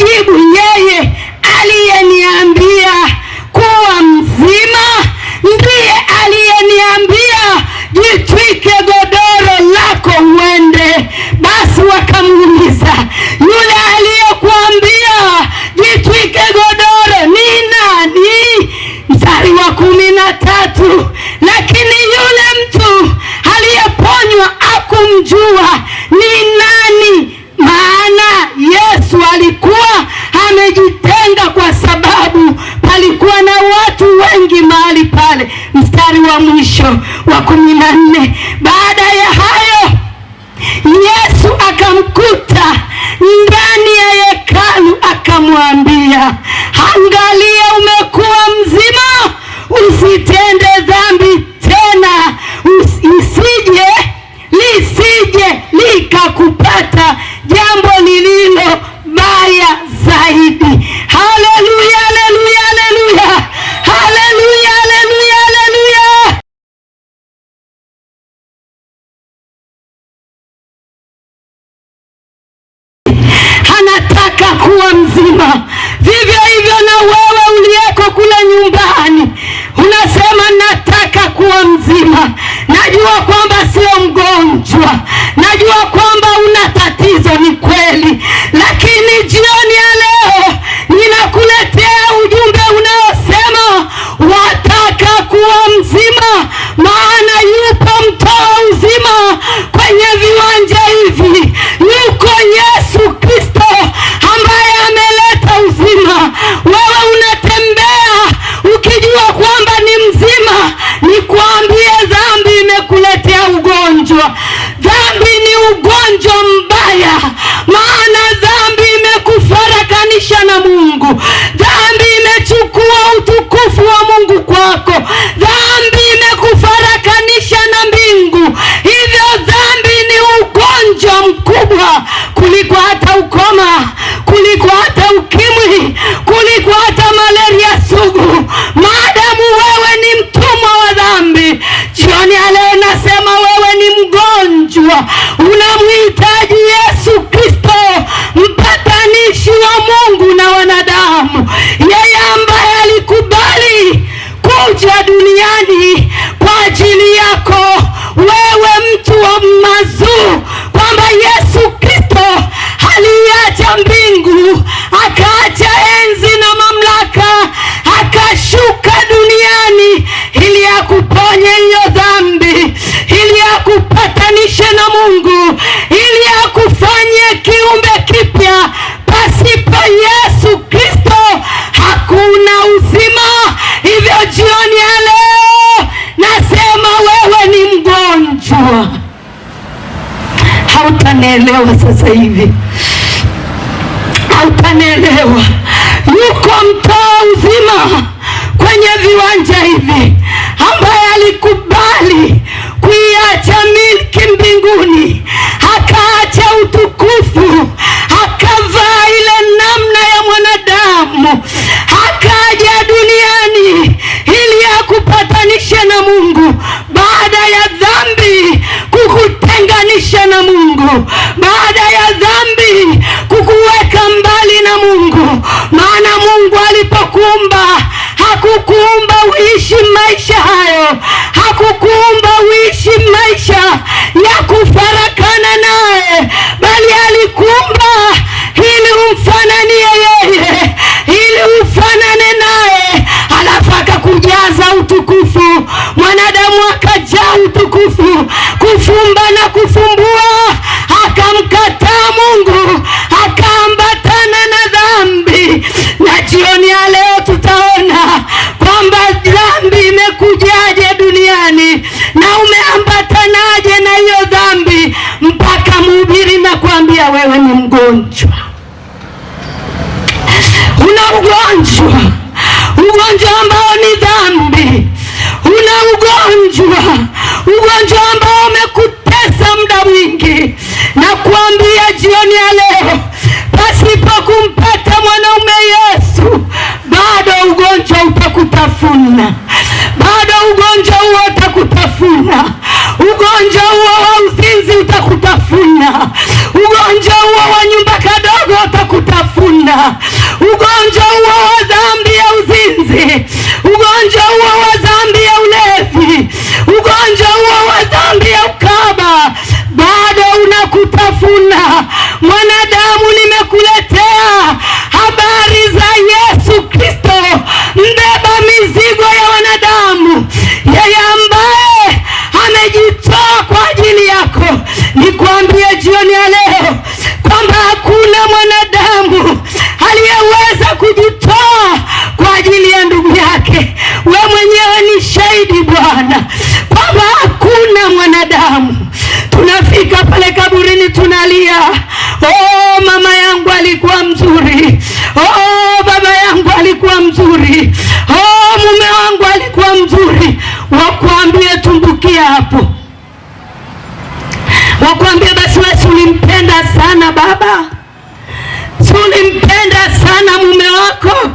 akajibu, yeye aliyeniambia kuwa mzima ndiye aliyeniambia jitwike godoro lako uende. Basi wakamuuliza, yule aliyekuambia jitwike godoro ni nani? Mstari wa 13, lakini yule mtu aliyeponywa hakumjua ni nani, maana Yesu alikuwa amejitenga kwa sababu palikuwa na watu wengi mahali pale. Mstari wa mwisho wa 14, baada ya hayo Yesu akamkuta ndani ya hekalu, akamwambia, angalia, umekuwa mzima, usitende dhambi tena, lisije likakupata jambo lililo baya zaidi. Haleluya, haleluya, haleluya, haleluya, haleluya, haleluya. Anataka kuwa mzima. Vivyo hivyo na wewe uliyeko kule nyumbani, unasema nataka kuwa mzima. Najua kwamba sio mgonjwa, najua kwamba una tatizo, ni kweli, lakini jioni ya leo ninakuletea ujumbe unaosema wataka kuwa mzima, maana yupo mtoa uzima kwenye viwanja hivi. Yuko Yesu Kristo ambaye ameleta uzima. Wewe unatembea ukijua kwamba ni mzima, nikwambie dhambi imekuletea ugonjwa. Dhambi ni ugonjwa mbaya, maana dhambi imekufarakanisha na Mungu. Dhambi imechukua utukufu wa Mungu kwako. Dhambi imekufarakanisha na mbingu. Hivyo dhambi ni ugonjwa mkubwa kuliko hata ukoma, kuliko hata ukimwi, kuliko hata malaria sugu. Maadamu wewe ni mtumwa wa dhambi, jioni ya leo nasema wewe ni mgonjwa, unamhitaji Yesu Kristo, mpatanishi wa Mungu na wanadamu, yeye ambaye alikubali kuja duniani kwa ajili yako wewe, mtu wa mazuu, kwamba Yesu Kristo aliacha mbingu, akaacha enzi na mamlaka, akashuka duniani ili akuponye hiyo dhambi, ili akupatanishe na Mungu, ili akufanye kiumbe kipya. Pasipo Yesu Kristo hakuna uzima. Hivyo jioni ya leo nasema wewe ni mgonjwa. Hautanielewa sasa hivi, hautanielewa. Yuko mtoa uzima kwenye viwanja hivi ambaye alikubali kuiacha milki mbinguni, akaacha utukufu, akavaa ile namna ya mwanadamu, akaja duniani ili akupatanishe na Mungu. Baada ya dhambi kukutenganisha na Mungu, baada ya dhambi kukuweka mbali na Mungu. Maana Mungu alipokuumba hakukuumba uishi maisha hayo, hakukuumba uishi maisha ya kufarakana naye, bali alikuumba ili umfananie yeye, ili ufanane naye, alafu akakujaza utukufu. Mwanadamu akajaa utukufu, kufumba na kufumbua, akamkataa Mungu, akaambatana na dhambi. Na jioni ya leo tutaona kwamba dhambi imekujaje duniani na umeambatanaje na hiyo dhambi, mpaka mhubiri na kuambia wewe ni mgonjwa. Una ugonjwa, ugonjwa ambao ni dhambi. Una ugonjwa ambao umekutesa muda mwingi, na kuambia jioni ya leo, pasipo kumpata mwanaume Yesu, bado ugonjwa utakutafuna, bado ugonjwa huo utakutafuna, ugonjwa huo wa uzinzi utakutafuna, ugonjwa huo wa nyumba kadogo utakutafuna. kutafuna. Ugonjwa huo wa dhambi ya uzinzi, ugonjwa huo wa dhambi ya ulevi, ugonjwa huo wa dhambi ya ukaba bado unakutafuna. Mwanadamu, nimekuletea habari za Yesu Kristo, mbeba mizigo ya wanadamu, yeye ambaye amejitoa kwa ajili yako. Nikwambie jioni ya leo kwamba hakuna mwanadamu aliyeweza kujitoa kwa ajili ya ndugu yake. We mwenyewe ni shahidi Bwana kwamba hakuna mwanadamu. Tunafika pale kaburini tunalia, oh, mama yangu alikuwa mzuri, oh, baba yangu alikuwa mzuri, oh, mume wangu alikuwa mzuri. Wakuambie tumbukia hapo, wakuambie basi wewe ulimpenda sana baba, ulimpenda sana mume wako,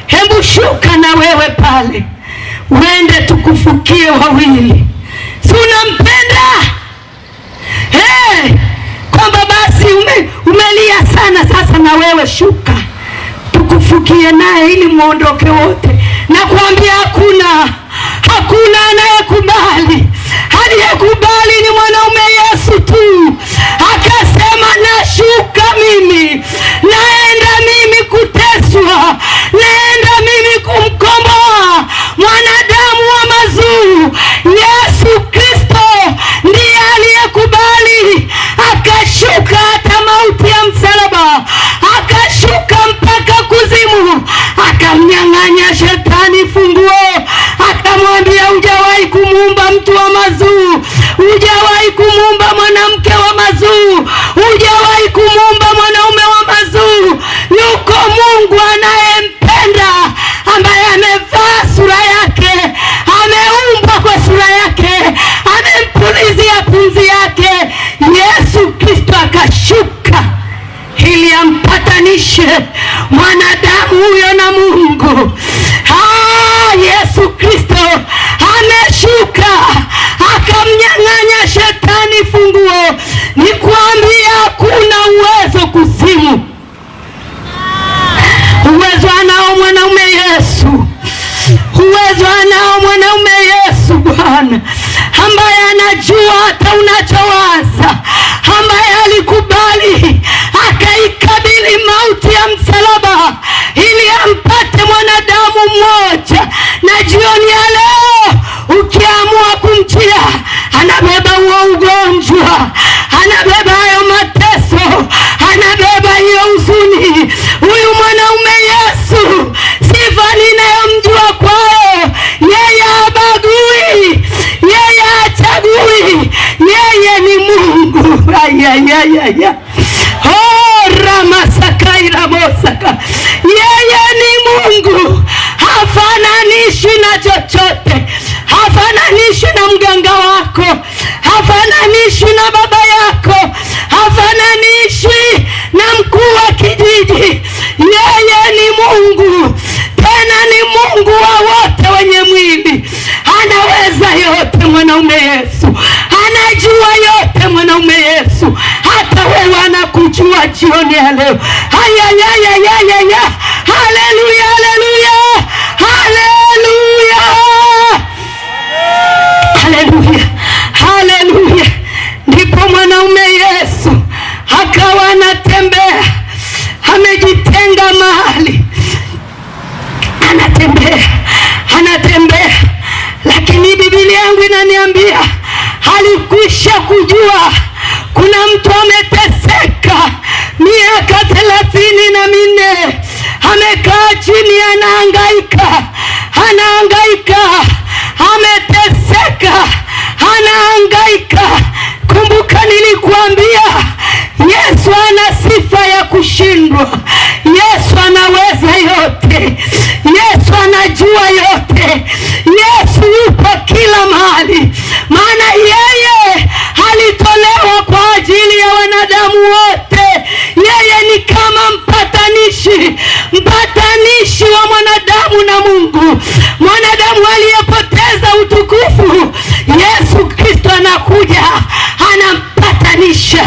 hebu shuka na wewe pale uende tukufukie wawili. Si unampenda? Kwamba basi umelia sana, sasa na wewe shuka tukufukie naye ili muondoke wote. Na kuambia hakuna anayekubali. Aliyekubali ni mwanaume Yesu tu. Akasema nashuka mimi, naenda mimi kuteswa, naenda mimi kumkomboa mwanadamu wa mazuru. Yesu Kristo ndiye aliyekubali, akashuka hata mauti ya msalaba, akashuka mpaka kuzimu, akamnyang'anya shetani funguo, akamwambia hujawahi kumuumba mtu wa mazuu, hujawahi kumuumba mwanamke wa mazuu, hujawahi kumuumba mwanaume wa mazuu. Yuko Mungu anayempenda, ambaye amevaa sura yake, ameumbwa kwa sura yake, amempulizia pumzi yake. Yesu Kristo akashuka ili ampatanishe mwanadamu huyo na Mungu. Yesu Kristo ameshuka akamnyang'anya shetani funguo. Nikwambia hakuna uwezo kuzimu. Uwezo anao mwanaume Yesu, uwezo anao mwanaume Yesu Bwana, ambaye anajua hata unachowaza, ambaye alikubali akaikabili mauti ya msalaba ili ampate mwanadamu mmoja. Na jioni ya leo ukiamua kumjia, anabeba huo ugonjwa, anabeba hayo mateso, anabeba hiyo huzuni. Huyu mwanaume Yesu, sifa ninayomjua kwayo, yeye habagui, yeye hachagui, yeye ni Mungu. Ramasakairabosaka, yeye ni Mungu, hafananishi na chochote, hafananishi na mganga wako, hafananishi na baba yako, hafananishi na mkuu wa kijiji. Yeye ni Mungu, tena ni Mungu wa wote wenye mwili. Anaweza yote mwanaume Yesu, anajua yote mwanaume Yesu. Hata wewe anakujua jioni ya leo. Haleluya, haleluya, haleluya, haleluya, haleluya. Ndipo mwanaume Yesu akawa anatembea, amejitenga mahali, anatembea, lakini Biblia yangu inaniambia alikwisha kujua kuna mtu ameteseka miaka 34, amekaa chini, anahangaika, ameteseka, anahangaika. Kumbuka nilikuambia Yesu ana sifa ya kushindwa. Yesu anaweza yote, Yesu anajua yote, Yesu yupo kila mahali, maana yeye alitolewa kwa ajili ya wanadamu wote. Yeye ni kama mpatanishi wa mwanadamu na Mungu. Mwanadamu aliyepoteza utukufu, Yesu Kristo anakuja anampatanisha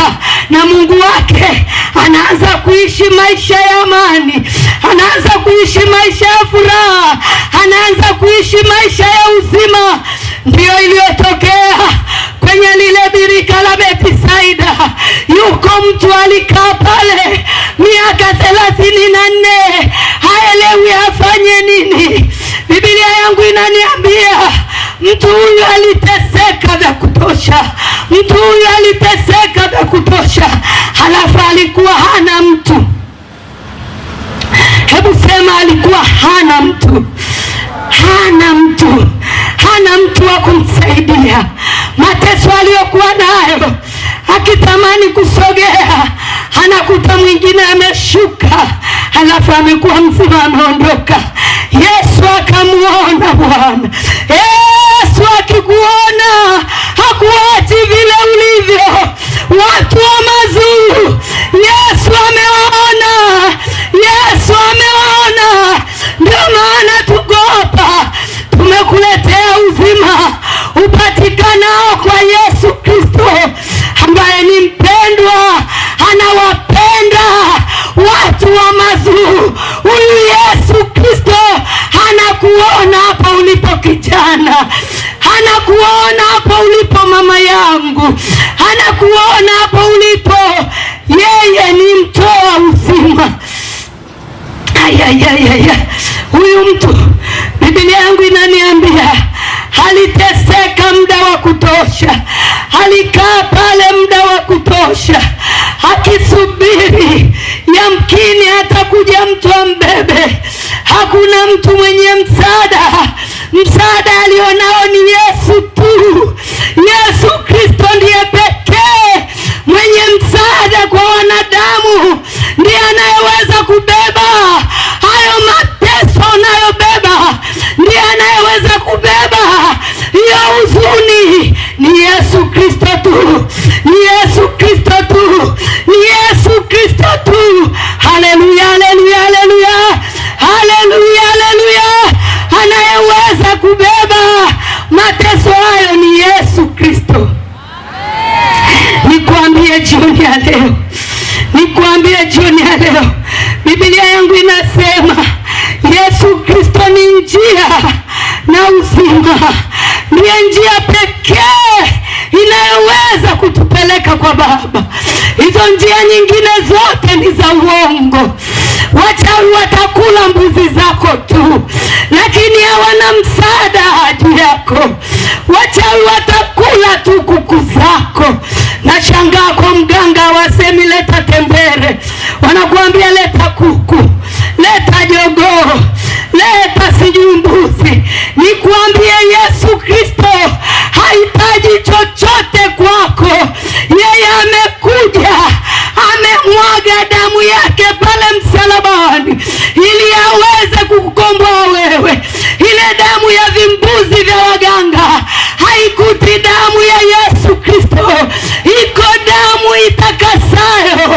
na Mungu wake, anaanza kuishi maisha ya amani, anaanza kuishi maisha ya furaha, anaanza kuishi maisha ya uzima. Ndio iliyotokea kwenye lile birika la Bethsaida. Yuko mtu alikaa pale miaka 34, haelewi afanye nini. Biblia yangu inaniambia mtu huyu aliteseka vya kutosha, mtu huyu aliteseka vya kutosha, halafu alikuwa hana mtu. Hebu sema, alikuwa hana mtu, hana mtu, hana mtu wa kumsaidia. Mateso aliyokuwa nayo, akitamani kusogea, anakuta mwingine ameshuka, halafu amekuwa mzima, ameondoka. Yesu akamuona Bwana. Yesu akikuona hakuachi vile ulivyo. Watu wa mazuru Yesu amewaona, Yesu amewaona. Ndio maana tugopa, tumekuletea uzima upatikanao kwa Yesu Kristo, ambaye ni mpendwa, anawapenda watu wa mazuru. Huyu Yesu Kristo anakuona hapa ulipo kijana, anakuona hapa ulipo mama yangu, anakuona hapa ulipo. Yeye ni mtoa uzima. Huyu mtu, Biblia yangu inaniambia, aliteseka muda wa kutosha, alikaa pale muda wa kutosha akisubiri yamkini atakuja mtu ambebe. Hakuna mtu mwenye msaada. Msaada alionao ni Yesu tu. Yesu Kristo ndiye pekee mwenye msaada kwa wanadamu, ndiye anayeweza kubeba hayo mateso unayobeba, ndiye anayeweza kubeba hiyo huzuni. Ni Yesu Kristo tu, ni Yesu Kristo tu, ni Yesu Kristo tu. Haleluya, haleluya, haleluya, haleluya, haleluya. Anayeweza kubeba mateso hayo ni Yesu Kristo. Nikwambie jioni ya leo, nikwambie jioni ya leo, Biblia yangu inasema Yesu Kristo ni njia na uzima. Ndiye njia pekee inayoweza kutupeleka kwa Baba. Hizo njia nyingine zote ni za uongo. Wachawi watakula mbuzi zako tu, lakini hawana msaada juu yako. Wachawi watakula tu kuku zako. Nashangaa kwa mganga, wasemi leta tembere, wanakuambia leta kuku, leta jogoo, leta sijui mbuzi. Nikuambie Yesu Kristo hahitaji chochote kwako. Yeye amekuja, amemwaga damu yake pale msalabani ili aweze kukukomboa wewe. Ile damu ya vimbuzi vya waganga haikuti damu ya Yesu Kristo. Iko damu itakasayo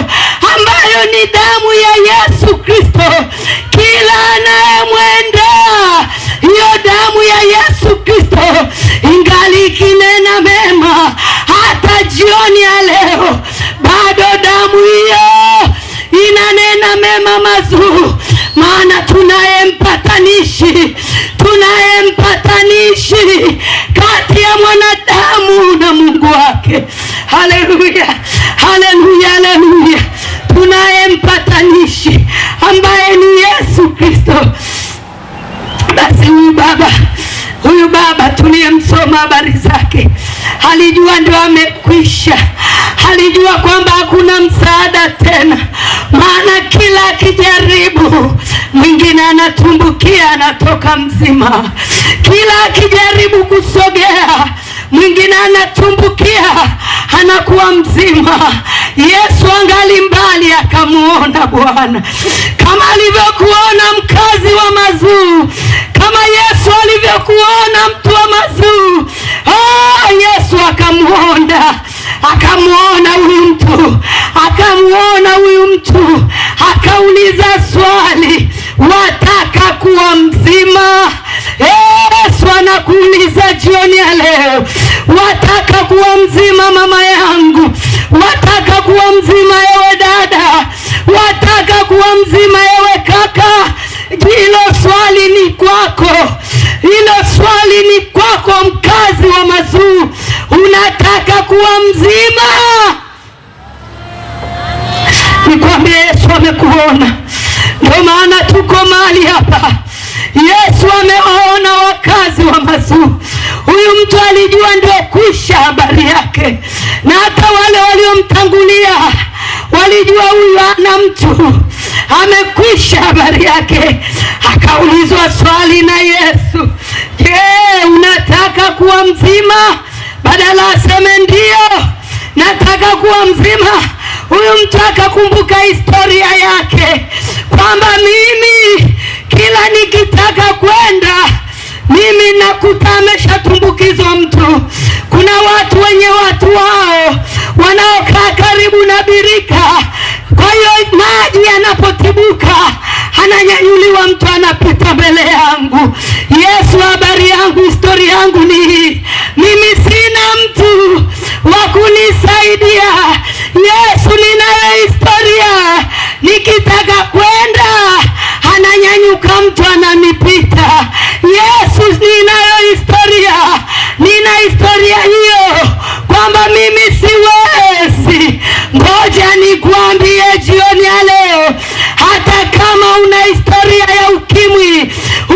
ambayo ni damu ya Yesu Kristo. Kila anayemwenda hiyo damu ya Yesu Kristo ingali ikinena mema, hata jioni ya leo bado damu hiyo inanena mema mazuri. Maana tunaye mpatanishi, tunaye mpatanishi kati ya mwanadamu na Mungu wake. Haleluya, haleluya, haleluya. Tunaye mpatanishi ambaye ni Yesu Kristo. Basi huyu baba tuliyemsoma habari zake, alijua ndio amekwisha, alijua kwamba hakuna msaada tena. Maana kila akijaribu mwingine anatumbukia, anatoka mzima. Kila akijaribu kusogea mwingine anatumbukia, anakuwa mzima. Yesu angali mbali akamuona Bwana, kama alivyokuona mkazi wa mazuu, kama Yesu alivyokuona mtu wa mazuu. Yesu akamuona, akamuona huyu mtu, akamuona huyu mtu, akauliza swali, wataka kuwa mzima? Yesu anakuuliza jioni ya leo, wataka kuwa mzima mama yangu? Wataka kuwa mzima ewe dada, wataka kuwa mzima ewe kaka, hilo swali ni kwako. Hilo swali ni kwako, mkazi wa Mazuu. Unataka kuwa mzima? Nikwambie, Yesu amekuona. Ndio maana tuko mahali hapa. Yesu amewaona wakazi wa Mazuu. Huyu mtu alijua ndio kwisha habari yake, na hata wale waliomtangulia walijua huyu ana mtu amekwisha habari yake. Akaulizwa swali na Yesu, je, unataka kuwa mzima? Badala aseme ndio nataka kuwa mzima, huyu mtu akakumbuka historia yake kwamba mimi kila nikitaka kwenda mimi nakuta ameshatumbukizwa mtu. Kuna watu wenye watu wao wanaokaa karibu na birika, kwa hiyo maji yanapotibuka ananyanyuliwa mtu anapita mbele yangu. Yesu, habari yangu, historia yangu ni hii. Mimi sina mtu wa kunisaidia. Yesu, ninayo historia. Nikitaka kwenda ananyanyuka mtu ananipita. Yesu, ninayo historia. Nina historia hiyo kwamba mimi siwezi. Ngoja nikuambie jioni ya leo, hata kama una historia ya ukimwi,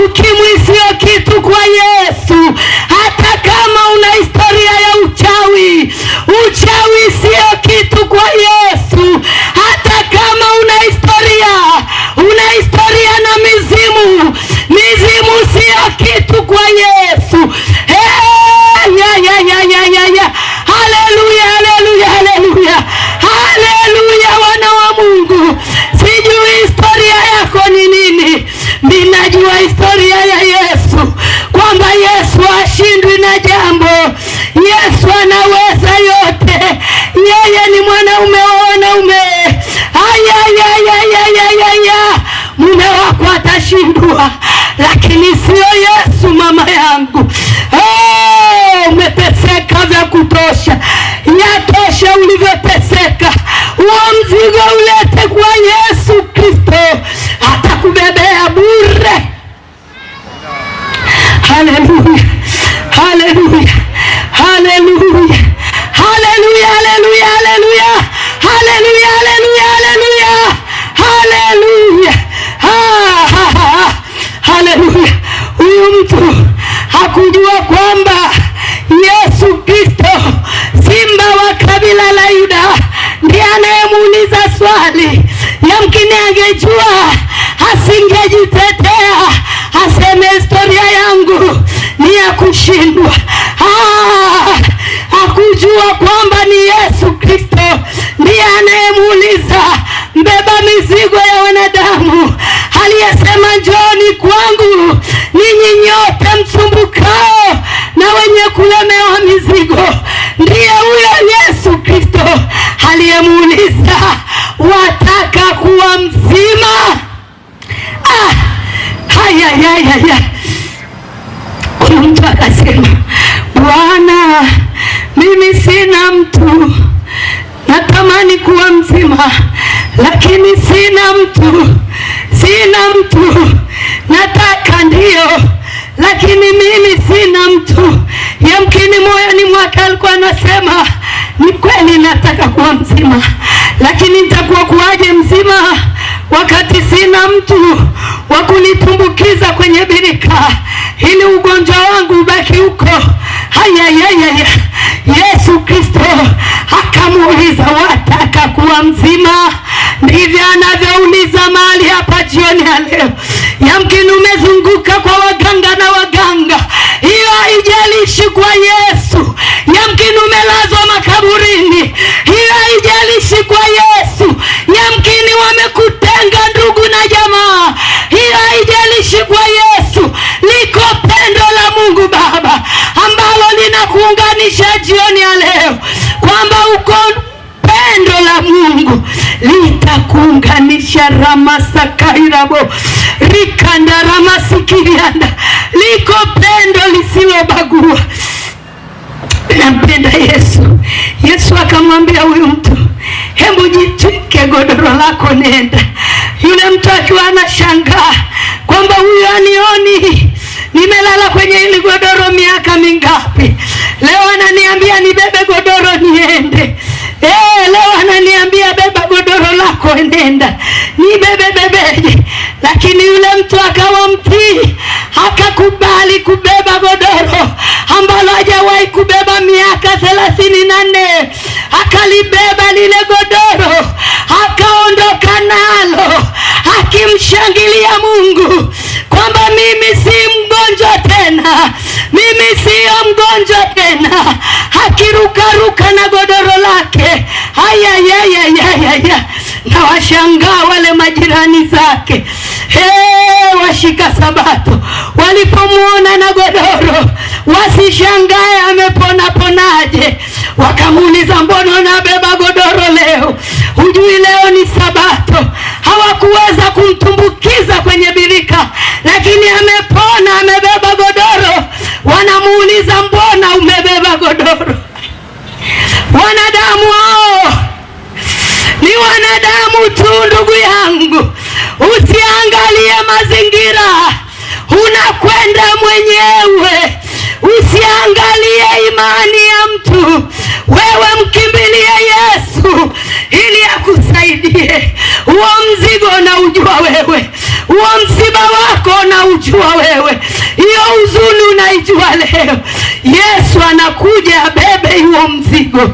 ukimwi sio kitu kwa Yesu. Hata kama una historia ya uchawi, uchawi sio kitu kwa Yesu. Hata kama una historia na mizimu, mizimu sio kitu kwa Yesu. Haleluya, haleluya, haleluya, haleluya. Wana wa Mungu, sijui historia yako ni nini. Ninajua historia ya Yesu, kwamba Yesu hashindwi na jambo. Yesu anaweza yote. Yeye ni mwanaume wa wanaume. Mume wako atashindwa, lakini sio Yesu. Mama yangu, umeteseka vya kutosha. Yatosha ulivyoteseka. Huo mzigo ulete kwa Yesu Kristo, atakubebea bure. Haleluya, haleluya, haleluya, haleluya, haleluya, haleluya, haleluya, haleluya, haleluya, haleluya. Huyu mtu hakujua kwamba Yesu Kristo, simba wa kabila la Yuda, ndiye anayemuuliza swali. Yamkini angejua asingejitetea, aseme historia yangu ni ya kushindwa. Hakujua kwamba ni Yesu Kristo ndiye anayemuuliza mbeba mizigo ya wanadamu, aliyesema njooni kwangu ninyi nyote msumbukao na wenye kulemewa mizigo. Ndiye huyo Yesu Kristo aliyemuuliza, wataka kuwa mzima? Kuna mtu akasema, Bwana, mimi sina mtu, natamani kuwa mzima lakini sina mtu, nataka ndio, lakini mimi sina mtu. Yamkini moyoni mwake alikuwa anasema, ni kweli nataka kuwa mzima, lakini nitakuwa kuwaje mzima wakati sina mtu wa kunitumbukiza kwenye birika ili ugonjwa wangu ubaki huko? Yesu Kristo akamuuliza, wataka kuwa mzima? Ndivyo anavyouliza mahali hapa jioni ya leo. Yamkini umezunguka kwa waganga na waganga, hiyo haijalishi kwa Yesu. Yamkini umelazwa makaburini, hiyo haijalishi kwa Yesu. Yamkini wamekutenga ndugu na jamaa, hiyo haijalishi kwa Yesu. Liko pendo la Mungu Baba ambalo linakuunganisha jioni ya leo, kwamba uko pendo la Mungu litakuunganisha. Ramasakairabo rikanda ramasikirianda. Liko pendo lisilobagua. nampenda Yesu. Yesu akamwambia huyu mtu, hebu jitwike godoro lako nenda. Yule mtu akiwa anashangaa kwamba huyu anioni, nimelala kwenye hili godoro miaka mingapi, leo ananiambia nibebe godoro niende. Leo ananiambia beba godoro lako nenda, bebeje. Lakini yule mtu akawa mtii, akakubali kubeba godoro ambalo hajawahi kubeba miaka 34. Akalibeba lile godoro, akaondoka nalo akimshangilia Mungu kwamba mimi si mgonjwa tena, mimi sio mgonjwa tena. Akirukaruka na godoro lake. Na washangaa wale majirani zake, washika Sabato, walipomuona na godoro, wasishangae amepona ponaje. Wakamuuliza, mbona unabeba godoro leo? Hujui leo ni Sabato? Hawakuweza kumtumbukiza kwenye birika, lakini amepona, amebeba godoro. Wanamuuliza, mbona umebeba godoro? Wanadamu hao ni wanadamu tu, ndugu yangu. Usiangalie mazingira, unakwenda mwenyewe. Usiangalie imani ya mtu, wewe mkimbilie Yesu ili akusaidie. Huo mzigo unaujua wewe, huo msiba wako unaujua wewe, hiyo huzuni unaijua leo. Yesu anakuja abebe huo mzigo.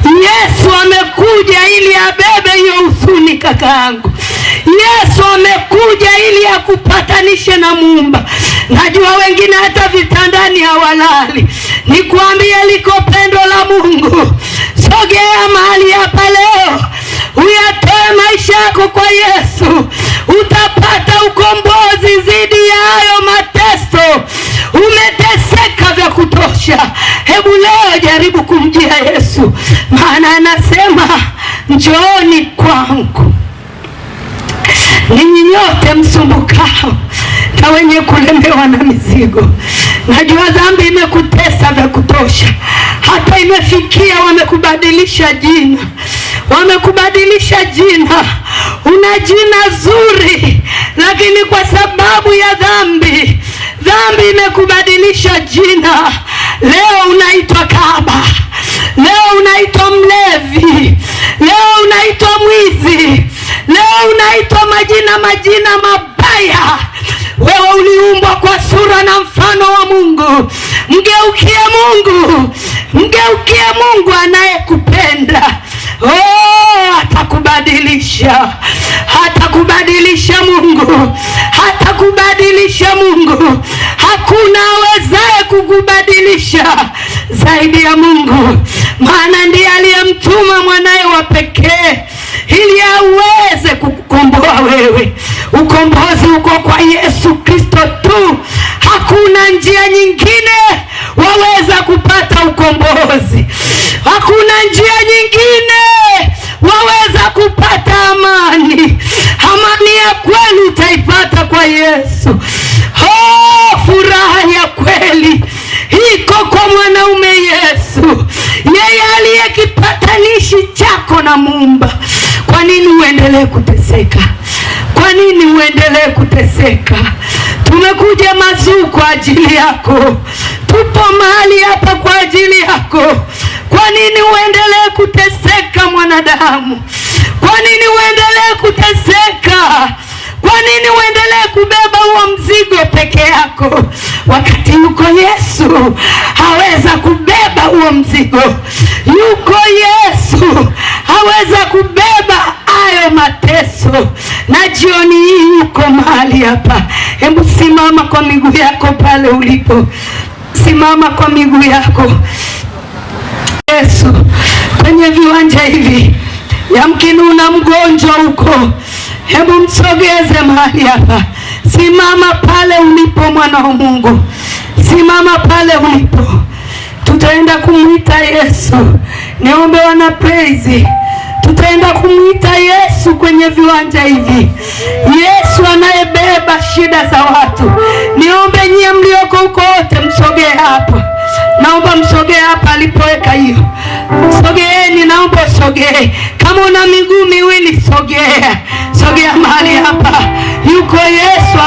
Yesu amekuja ili abebe hiyo huzuni kakaangu. Yesu amekuja ili akupatanishe na Muumba. Najua wengine hata vitandani hawalali. Nikuambie liko pendo la Mungu. Sogea mahali hapa leo, uyatoe maisha yako kwa Yesu. Utapata ukombozi zidi ya hayo mateso. Umeteseka vya kutosha. Hebu leo jaribu kumjia Yesu, maana anasema njooni kwangu ninyi nyote msumbukao na wenye kulemewa na mizigo. Najua dhambi imekutesa vya kutosha, hata imefikia wamekubadilisha jina. Wamekubadilisha jina. Una jina zuri, lakini kwa sababu ya dhambi imekubadilisha jina. Leo unaitwa kahaba, leo unaitwa mlevi, leo unaitwa mwizi, leo unaitwa majina mabaya. Wewe uliumbwa kwa sura na mfano wa Mungu. Mgeukie Mungu, mgeukie Mungu anayekupenda. Atakubadilisha, atakubadilisha Mungu, atakubadilisha Mungu. Hakuna awezaye kukubadilisha zaidi ya Mungu, maana ndiye aliyemtuma mwanaye wa pekee ili aweze kukukomboa wewe. Ukombozi uko kwa Yesu Kristo tu. Hakuna njia nyingine waweza kupata ukombozi. Hakuna njia nyingine waweza kupata amani. Amani ya kweli utaipata kwa Yesu. Furaha ya kweli iko kwa mwanaume Yesu, yeye aliye kipatanishi chako na Muumba. Kwa nini uendelee kuteseka? Kwa nini uendelee kuteseka? Tumekuja mazuu kwa ajili yako. Tupo mahali hapa kwa ajili yako. Kwa nini uendelee kuteseka mwanadamu? Kwa nini uendelee kuteseka? Kwa nini uendelee kubeba huo mzigo peke yako, wakati yuko Yesu haweza kubeba huo mzigo? Yuko Yesu haweza kubeba hayo mateso. Na jioni hii yuko mahali hapa. Hebu simama kwa miguu yako pale ulipo. Simama kwa miguu yako. Yesu kwenye viwanja hivi, yamkini una mgonjwa huko, hebu msogeze mahali hapa. Simama pale ulipo mwana wa Mungu. Simama pale ulipo. Tutaenda kumuita Yesu. Niombe wana praise. Tutaenda kumuita Yesu kwenye viwanja hivi. Yesu anayebeba shida za watu. Niombe nyie mlioko huko wote msogee hapa. naomba msogee hapa alipoweka hiyo. Sogeeni, naomba sogee. Kama una miguu miwili sogea. Sogea mahali hapa. Yuko Yesu.